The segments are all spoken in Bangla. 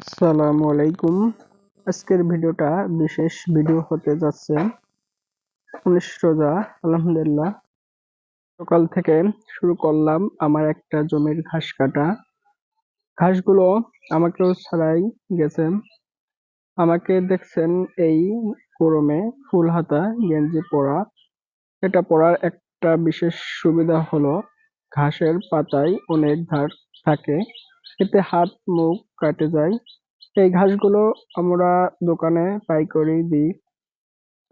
আসসালামু আলাইকুম। আজকের ভিডিওটা বিশেষ ভিডিও হতে যাচ্ছে। ১৯ রোজা আলহামদুলিল্লাহ সকাল থেকে শুরু করলাম আমার একটা জমির ঘাস কাটা। ঘাসগুলো আমাকেও ছাড়াই গেছে। আমাকে দেখছেন এই গরমে ফুল হাতা গেঞ্জি পরা। এটা পরার একটা বিশেষ সুবিধা হলো ঘাসের পাতায় অনেক ধার থাকে, এতে হাত মুখ কাটে যায়। এই ঘাসগুলো আমরা দোকানে পাইকারি দিই।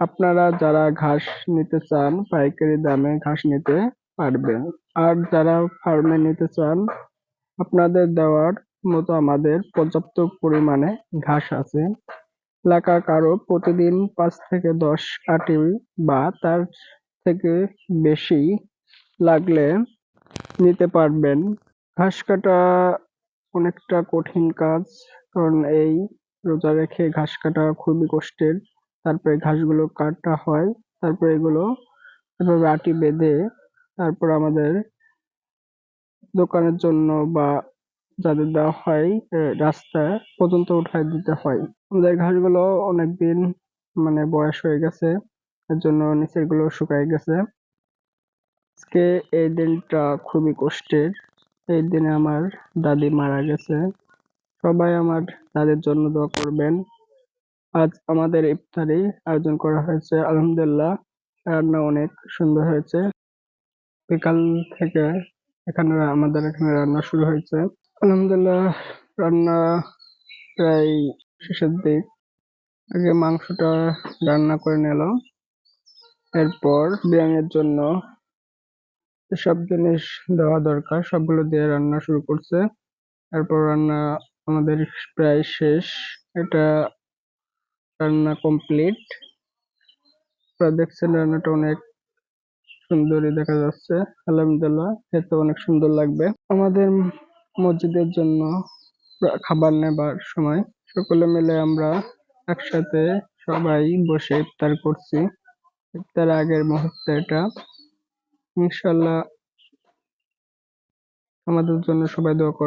আপনারা যারা ঘাস নিতে চান পাইকারি দামে ঘাস নিতে পারবেন। আর যারা ফার্মে নিতে চান আপনাদের দেওয়ার মতো আমাদের পর্যাপ্ত পরিমাণে ঘাস আছে। এলাকা কারো প্রতিদিন ৫ থেকে ১০ আঁটি বা তার থেকে বেশি লাগলে নিতে পারবেন। ঘাস কাটা অনেকটা কঠিন কাজ, কারণ এই রোজা রেখে ঘাস কাটা খুবই কষ্টের। তারপরে ঘাসগুলো কাটা হয়, তারপরে এগুলো এভাবে আটি বেঁধে তারপর আমাদের দোকানের জন্য বা যাদের দেওয়া হয় রাস্তা পর্যন্ত উঠায় দিতে হয়। আমাদের ঘাসগুলো অনেকদিন বয়স হয়ে গেছে, এর জন্য নিচের গুলো শুকায় গেছে। আজকে এই দিনটা খুবই কষ্টের। এই দিনে আমার দাদি মারা গেছে। সবাই আমার দাদির জন্য দোয়া করবেন। আজ আমাদের ইফতারি আয়োজন করা হয়েছে আলহামদুলিল্লাহ। রান্না অনেক সুন্দর হয়েছে। বিকাল থেকে আমাদের এখানে রান্না শুরু হয়েছে আলহামদুলিল্লাহ। রান্না প্রায় শেষের দিক। আগে মাংসটা রান্না করে নিল, এরপর বিরিয়ানির জন্য যেসব জিনিস দেওয়া দরকার সবগুলো দিয়ে রান্না শুরু করছে। তারপর রান্না আমাদের প্রায় শেষ। এটা রান্না কমপ্লিট। আপনারা দেখছেন রান্নাটা অনেক সুন্দরই দেখা যাচ্ছে আলহামদুলিল্লাহ, খেতে অনেক সুন্দর লাগবে। আমাদের মসজিদের জন্য খাবার নেবার সময় সকলে মিলে আমরা একসাথে সবাই বসে ইফতার করছি। ইফতার আগের মুহূর্তে এটা। ইনশাআল্লাহ আমাদের জন্য সবাই দোয়া করবেন।